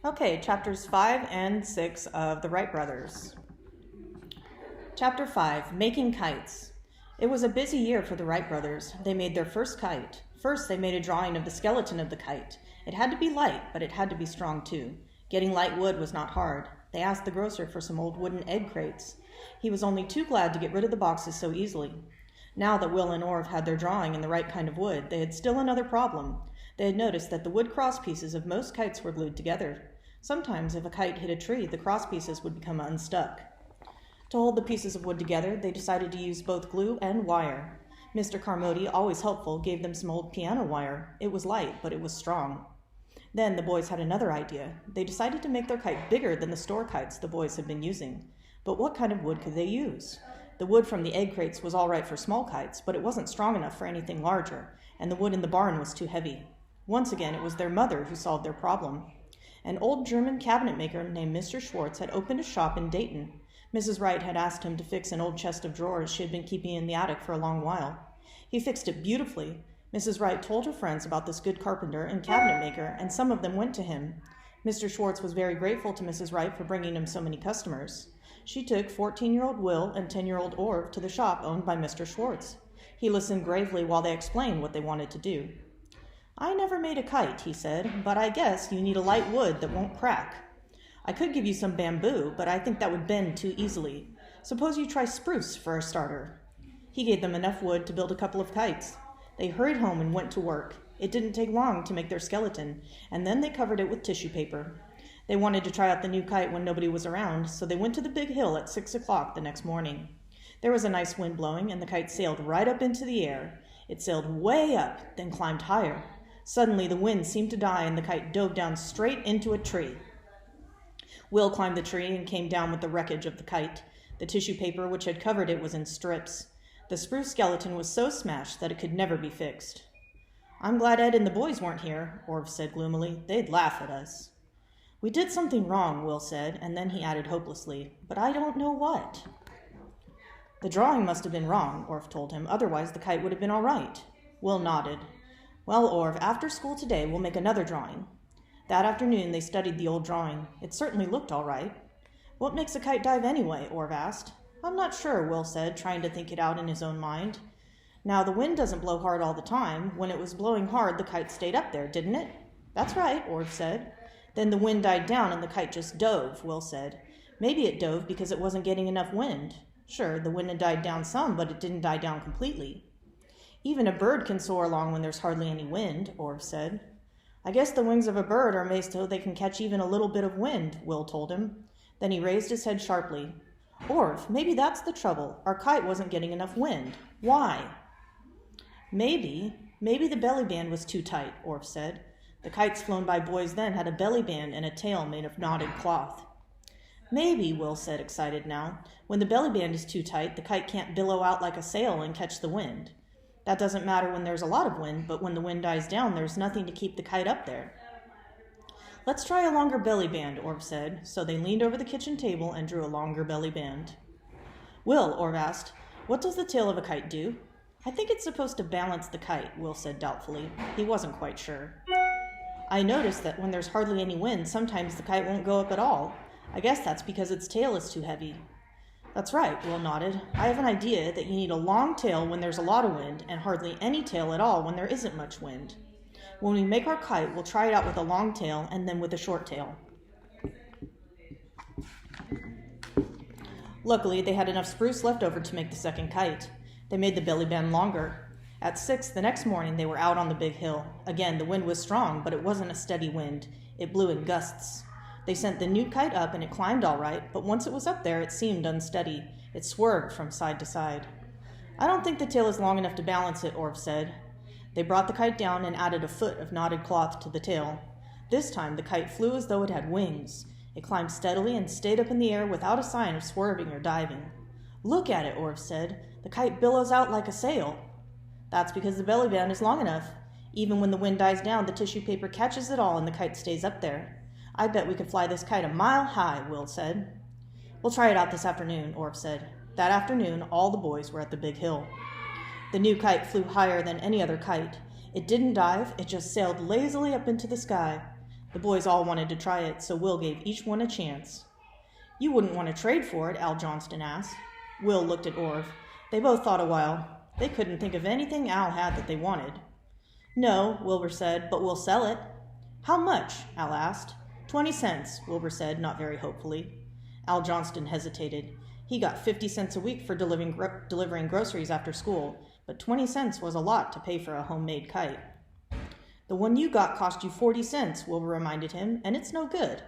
Okay, chapters 5 and 6 of the Wright brothers. Chapter 5, Making Kites. It was a busy year for the Wright brothers. They made their first kite. First, they made a drawing of the skeleton of the kite. It had to be light, but it had to be strong too. Getting light wood was not hard. They asked the grocer for some old wooden egg crates. He was only too glad to get rid of the boxes so easily. Now that Will and Orv had their drawing in the right kind of wood, they had still another problem. They had noticed that the wood cross pieces of most kites were glued together. Sometimes, if a kite hit a tree, the cross pieces would become unstuck. To hold the pieces of wood together, they decided to use both glue and wire. Mr. Carmody, always helpful, gave them some old piano wire. It was light, but it was strong. Then the boys had another idea. They decided to make their kite bigger than the store kites the boys had been using. But what kind of wood could they use? The wood from the egg crates was all right for small kites, but it wasn't strong enough for anything larger, and the wood in the barn was too heavy. Once again, it was their mother who solved their problem. An old German cabinet maker named Mr. Schwartz had opened a shop in Dayton. Mrs. Wright had asked him to fix an old chest of drawers she had been keeping in the attic for a long while. He fixed it beautifully. Mrs. Wright told her friends about this good carpenter and cabinet maker, and some of them went to him. Mr. Schwartz was very grateful to Mrs. Wright for bringing him so many customers. She took 14-year-old Will and 10-year-old Orv to the shop owned by Mr. Schwartz. He listened gravely while they explained what they wanted to do. "I never made a kite," he said, "but I guess you need a light wood that won't crack. I could give you some bamboo, but I think that would bend too easily. Suppose you try spruce for a starter." He gave them enough wood to build a couple of kites. They hurried home and went to work. It didn't take long to make their skeleton, and then they covered it with tissue paper. They wanted to try out the new kite when nobody was around, so they went to the big hill at 6 o'clock the next morning. There was a nice wind blowing, and the kite sailed right up into the air. It sailed way up, then climbed higher. Suddenly, the wind seemed to die, and the kite dove down straight into a tree. Will climbed the tree and came down with the wreckage of the kite. The tissue paper which had covered it was in strips. The spruce skeleton was so smashed that it could never be fixed. "I'm glad Ed and the boys weren't here," Orv said gloomily. "They'd laugh at us." "We did something wrong," Will said, and then he added hopelessly, "but I don't know what." "The drawing must have been wrong," Orv told him. "Otherwise the kite would have been all right." Will nodded. "Well, Orv, after school today we'll make another drawing." That afternoon they studied the old drawing. It certainly looked all right. "What makes a kite dive anyway?" Orv asked. "I'm not sure," Will said, trying to think it out in his own mind. "Now, the wind doesn't blow hard all the time. When it was blowing hard, the kite stayed up there, didn't it?" "That's right," Orv said. "Then the wind died down and the kite just dove," Will said. "Maybe it dove because it wasn't getting enough wind." "Sure, the wind had died down some, but it didn't die down completely." "Even a bird can soar along when there's hardly any wind," Orv said. "I guess the wings of a bird are made so they can catch even a little bit of wind," Will told him. Then he raised his head sharply. "Orv, maybe that's the trouble. Our kite wasn't getting enough wind. Why?" Maybe the belly band was too tight," Orv said. The kites flown by boys then had a belly band and a tail made of knotted cloth. "Maybe," Will said, excited now, "when the belly band is too tight, the kite can't billow out like a sail and catch the wind. That doesn't matter when there's a lot of wind, but when the wind dies down, there's nothing to keep the kite up there." "Let's try a longer belly band," Orv said. So they leaned over the kitchen table and drew a longer belly band. "Will," Orv asked, "what does the tail of a kite do?" "I think it's supposed to balance the kite," Will said doubtfully. He wasn't quite sure. "I noticed that when there's hardly any wind, sometimes the kite won't go up at all. I guess that's because its tail is too heavy." "That's right," Will nodded. "I have an idea that you need a long tail when there's a lot of wind and hardly any tail at all when there isn't much wind. When we make our kite, we'll try it out with a long tail and then with a short tail." Luckily, they had enough spruce left over to make the second kite. They made the belly band longer. At 6 the next morning, they were out on the big hill. Again, the wind was strong, but it wasn't a steady wind. It blew in gusts. They sent the new kite up, and it climbed all right, but once it was up there, it seemed unsteady. It swerved from side to side. "I don't think the tail is long enough to balance it," Orv said. They brought the kite down and added a foot of knotted cloth to the tail. This time, the kite flew as though it had wings. It climbed steadily and stayed up in the air without a sign of swerving or diving. "Look at it," Orv said. "The kite billows out like a sail." "That's because the belly band is long enough. Even when the wind dies down, the tissue paper catches it all and the kite stays up there. I bet we could fly this kite a mile high," Will said. "We'll try it out this afternoon," Orv said. That afternoon, all the boys were at the big hill. The new kite flew higher than any other kite. It didn't dive, it just sailed lazily up into the sky. The boys all wanted to try it, so Will gave each one a chance. You wouldn't want to trade for it, Al Johnston asked. Will looked at Orv. They both thought a while. They couldn't think of anything Al had that they wanted. No, Wilbur said, but we'll sell it. How much? Al asked. 20 cents, Wilbur said, not very hopefully. Al Johnston hesitated. He got 50 cents a week for delivering groceries after school, but 20 cents was a lot to pay for a homemade kite. The one you got cost you 40 cents, Wilbur reminded him, and it's no good.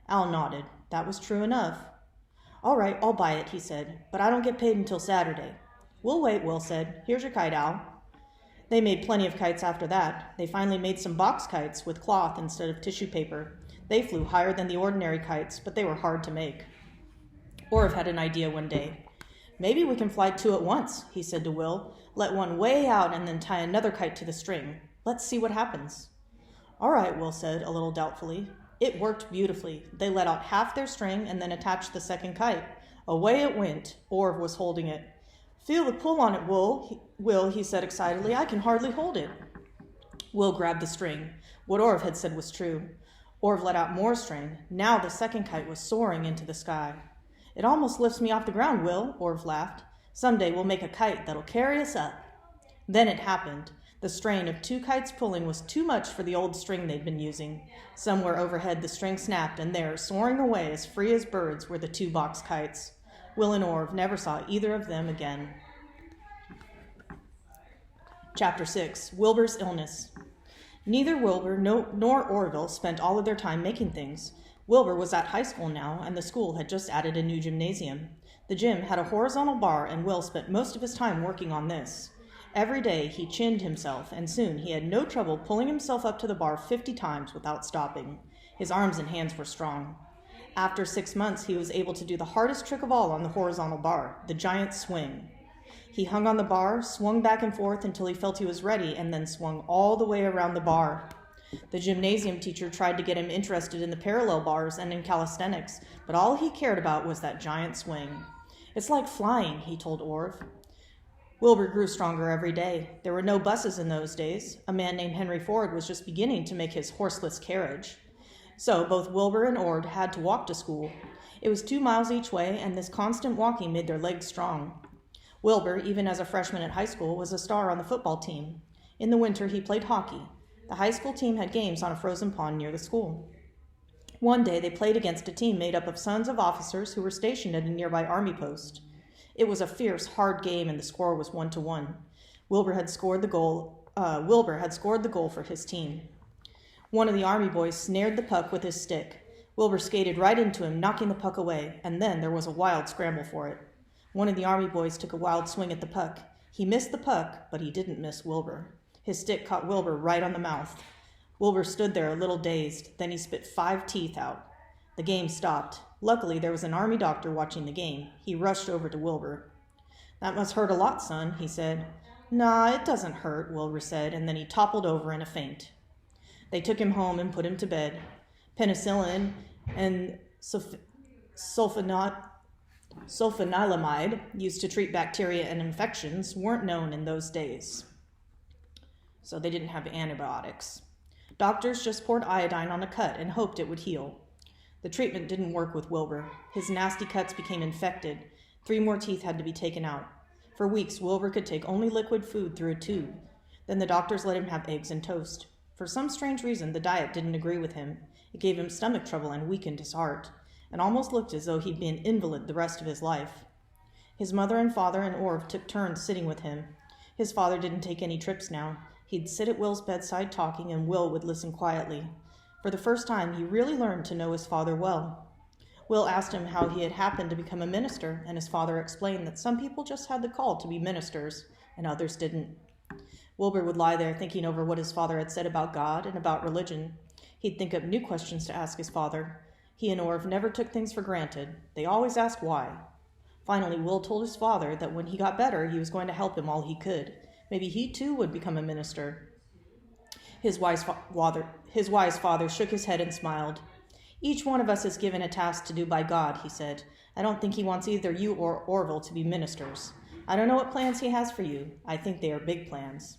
Al nodded. That was true enough. All right, I'll buy it, he said, but I don't get paid until Saturday. We'll wait, Will said. Here's your kite, Al. They made plenty of kites after that. They finally made some box kites with cloth instead of tissue paper. They flew higher than the ordinary kites, but they were hard to make. Orv had an idea one day. Maybe we can fly two at once, he said to Will. Let one way out and then tie another kite to the string. Let's see what happens. All right, Will said, a little doubtfully. It worked beautifully. They let out half their string and then attached the second kite. Away it went. Orv was holding it. Feel the pull on it, Will, he said excitedly. I can hardly hold it. Will grabbed the string. What Orv had said was true. Orv let out more string. Now the second kite was soaring into the sky. It almost lifts me off the ground, Will, Orv laughed. Someday we'll make a kite that'll carry us up. Then it happened. The strain of two kites pulling was too much for the old string they'd been using. Somewhere overhead the string snapped, and there, soaring away as free as birds, were the two box kites. Will and Orv never saw either of them again. Chapter 6. Wilbur's Illness. Neither Wilbur nor Orville spent all of their time making things. Wilbur was at high school now, and the school had just added a new gymnasium. The gym had a horizontal bar, and Will spent most of his time working on this. Every day he chinned himself, and soon he had no trouble pulling himself up to the bar 50 times without stopping. His arms and hands were strong. After 6 months, he was able to do the hardest trick of all on the horizontal bar, the giant swing. He hung on the bar, swung back and forth until he felt he was ready, and then swung all the way around the bar. The gymnasium teacher tried to get him interested in the parallel bars and in calisthenics, but all he cared about was that giant swing. It's like flying, he told Orv. Wilbur grew stronger every day. There were no buses in those days. A man named Henry Ford was just beginning to make his horseless carriage. So both Wilbur and Ord had to walk to school. It was 2 miles each way, and this constant walking made their legs strong. Wilbur, even as a freshman at high school, was a star on the football team. In the winter, he played hockey. The high school team had games on a frozen pond near the school. One day, they played against a team made up of sons of officers who were stationed at a nearby army post. It was a fierce, hard game, and the score was 1-1. Wilbur had scored the goal for his team. One of the army boys snared the puck with his stick. Wilbur skated right into him, knocking the puck away, and then there was a wild scramble for it. One of the army boys took a wild swing at the puck. He missed the puck, but he didn't miss Wilbur. His stick caught Wilbur right on the mouth. Wilbur stood there a little dazed. Then he spit 5 teeth out. The game stopped. Luckily, there was an army doctor watching the game. He rushed over to Wilbur. That must hurt a lot, son, he said. Nah, it doesn't hurt, Wilbur said, and then he toppled over in a faint. They took him home and put him to bed. Penicillin and sulfanilamide, used to treat bacteria and infections, weren't known in those days. So they didn't have antibiotics. Doctors just poured iodine on a cut and hoped it would heal. The treatment didn't work with Wilbur. His nasty cuts became infected. 3 more teeth had to be taken out. For weeks, Wilbur could take only liquid food through a tube. Then the doctors let him have eggs and toast. For some strange reason, the diet didn't agree with him. It gave him stomach trouble and weakened his heart. It almost looked as though he'd be an invalid the rest of his life. His mother and father and Orv took turns sitting with him. His father didn't take any trips now. He'd sit at Will's bedside talking, and Will would listen quietly. For the first time, he really learned to know his father well. Will asked him how he had happened to become a minister, and his father explained that some people just had the call to be ministers, and others didn't. Wilbur would lie there thinking over what his father had said about God and about religion. He'd think up new questions to ask his father. He and Orv never took things for granted. They always asked why. Finally, Will told his father that when he got better, he was going to help him all he could. Maybe he too would become a minister. His wise father shook his head and smiled. Each one of us is given a task to do by God, he said. I don't think he wants either you or Orville to be ministers. I don't know what plans he has for you. I think they are big plans.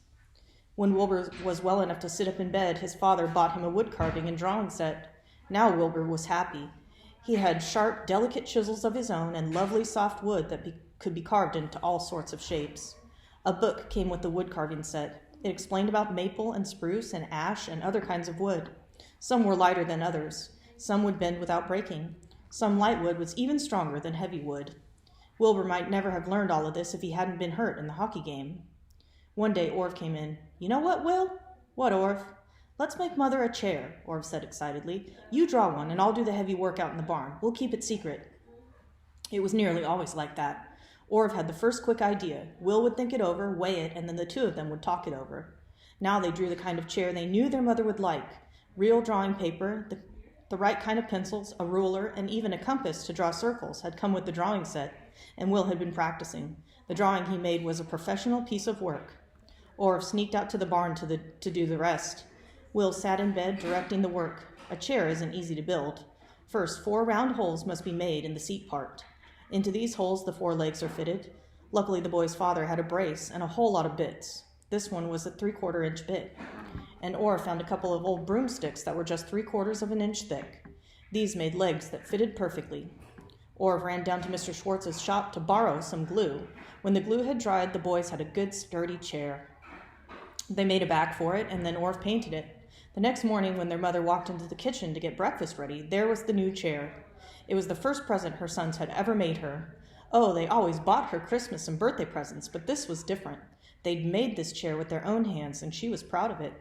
When Wilbur was well enough to sit up in bed, his father bought him a wood carving and drawing set. Now Wilbur was happy. He had sharp, delicate chisels of his own and lovely soft wood that could be carved into all sorts of shapes. A book came with the wood carving set. It explained about maple and spruce and ash and other kinds of wood. Some were lighter than others. Some would bend without breaking. Some light wood was even stronger than heavy wood. Wilbur might never have learned all of this if he hadn't been hurt in the hockey game. One day Orv came in. "You know what, Will?" "What, Orv?" "Let's make Mother a chair," Orv said excitedly. "You draw one, and I'll do the heavy work out in the barn. We'll keep it secret." It was nearly always like that. Orv had the first quick idea. Will would think it over, weigh it, and then the two of them would talk it over. Now they drew the kind of chair they knew their mother would like. Real drawing paper, the right kind of pencils, a ruler, and even a compass to draw circles had come with the drawing set, and Will had been practicing. The drawing he made was a professional piece of work. Orv sneaked out to the barn to do the rest. Will sat in bed directing the work. A chair isn't easy to build. First, 4 round holes must be made in the seat part. Into these holes the 4 legs are fitted. Luckily the boy's father had a brace and a whole lot of bits. This one was a 3/4 inch bit. And Orv found a couple of old broomsticks that were just 3/4 of an inch thick. These made legs that fitted perfectly. Orv ran down to Mr. Schwartz's shop to borrow some glue. When the glue had dried, the boys had a good sturdy chair. They made a back for it, and then Orv painted it. The next morning, when their mother walked into the kitchen to get breakfast ready, there was the new chair. It was the first present her sons had ever made her. Oh, they always bought her Christmas and birthday presents, but this was different. They'd made this chair with their own hands, and she was proud of it.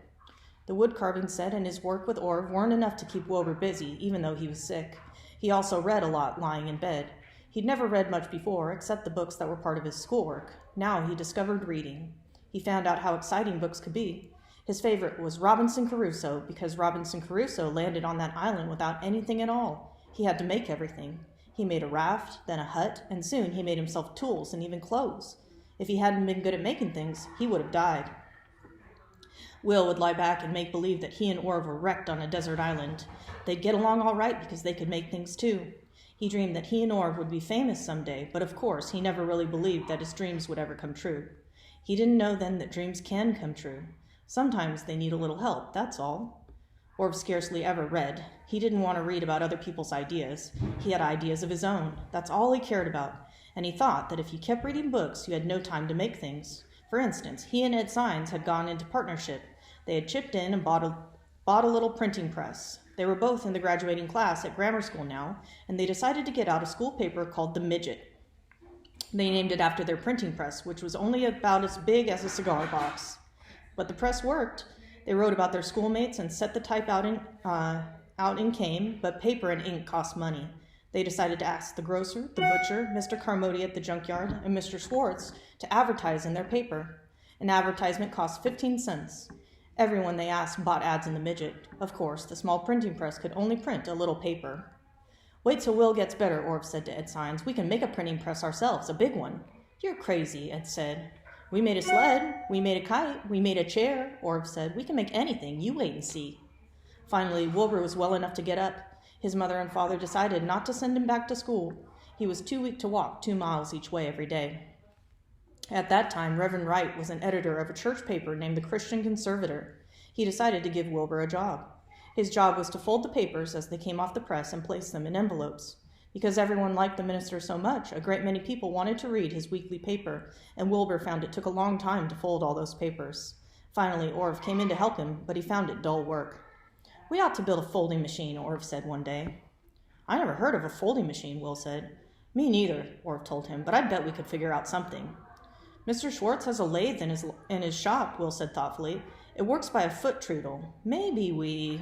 The wood carving set and his work with Orv weren't enough to keep Wilbur busy, even though he was sick. He also read a lot lying in bed. He'd never read much before, except the books that were part of his schoolwork. Now he discovered reading. He found out how exciting books could be. His favorite was Robinson Crusoe, because Robinson Crusoe landed on that island without anything at all. He had to make everything. He made a raft, then a hut, and soon he made himself tools and even clothes. If he hadn't been good at making things, he would have died. Will would lie back and make believe that he and Orv were wrecked on a desert island. They'd get along all right because they could make things too. He dreamed that he and Orv would be famous someday, but of course he never really believed that his dreams would ever come true. He didn't know then that dreams can come true. Sometimes they need a little help, that's all. Orv scarcely ever read. He didn't want to read about other people's ideas. He had ideas of his own. That's all he cared about. And he thought that if you kept reading books, you had no time to make things. For instance, he and Ed Sines had gone into partnership. They had chipped in and bought a little printing press. They were both in the graduating class at grammar school now, and they decided to get out a school paper called The Midget. They named it after their printing press, which was only about as big as a cigar box. But the press worked. They wrote about their schoolmates and set the type out in cane, but paper and ink cost money. They decided to ask the grocer, the butcher, Mr. Carmody at the junkyard, and Mr. Schwartz to advertise in their paper. An advertisement cost 15 cents. Everyone they asked bought ads in the Midget. Of course, the small printing press could only print a little paper. "Wait till Will gets better," Orv said to Ed Sines. "We can make a printing press ourselves, a big one." "You're crazy," Ed said. "We made a sled, we made a kite, we made a chair," Orv said. "We can make anything. You wait and see." Finally, Wilbur was well enough to get up. His mother and father decided not to send him back to school. He was too weak to walk 2 miles each way every day. At that time, Reverend Wright was an editor of a church paper named the Christian Conservator. He decided to give Wilbur a job. His job was to fold the papers as they came off the press and place them in envelopes. Because everyone liked the minister so much, a great many people wanted to read his weekly paper, and Wilbur found it took a long time to fold all those papers. Finally, Orv came in to help him, but he found it dull work. "We ought to build a folding machine," Orv said one day. "I never heard of a folding machine," Will said. "Me neither," Orv told him, "but I bet we could figure out something." "Mr. Schwartz has a lathe in his shop," Will said thoughtfully. "It works by a foot treadle. Maybe we—"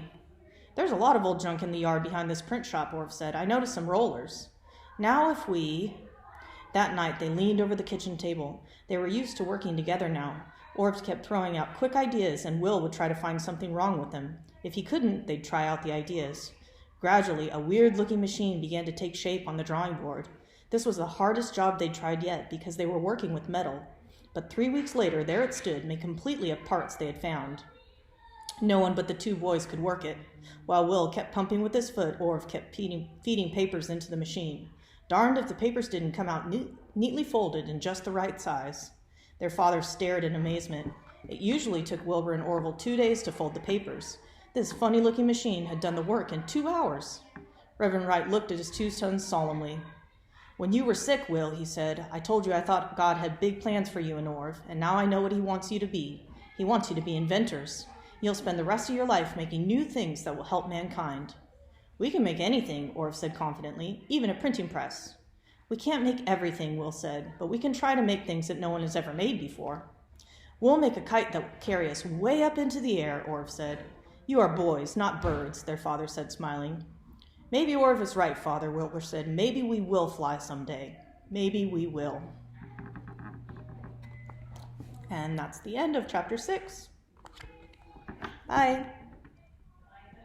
"There's a lot of old junk in the yard behind this print shop," Orv said. "I noticed some rollers. Now if we—" That night they leaned over the kitchen table. They were used to working together now. Orv kept throwing out quick ideas, and Will would try to find something wrong with them. If he couldn't, they'd try out the ideas. Gradually, a weird-looking machine began to take shape on the drawing board. This was the hardest job they'd tried yet, because they were working with metal. But 3 weeks later, there it stood, made completely of parts they had found. No one but the 2 boys could work it. While Will kept pumping with his foot, Orv kept feeding papers into the machine. Darned if the papers didn't come out neatly folded in just the right size. Their father stared in amazement. It usually took Wilbur and Orville 2 days to fold the papers. This funny-looking machine had done the work in 2 hours. Reverend Wright looked at his 2 sons solemnly. "When you were sick, Will," he said, "I told you I thought God had big plans for you and Orv, and now I know what he wants you to be. He wants you to be inventors. You'll spend the rest of your life making new things that will help mankind." "We can make anything," Orv said confidently, "even a printing press." "We can't make everything," Will said, "but we can try to make things that no one has ever made before." "We'll make a kite that will carry us way up into the air," Orv said. "You are boys, not birds," their father said, smiling. "Maybe Orv is right, Father," Wilbur said. "Maybe we will fly someday. Maybe we will." And that's the end of chapter 6. Bye.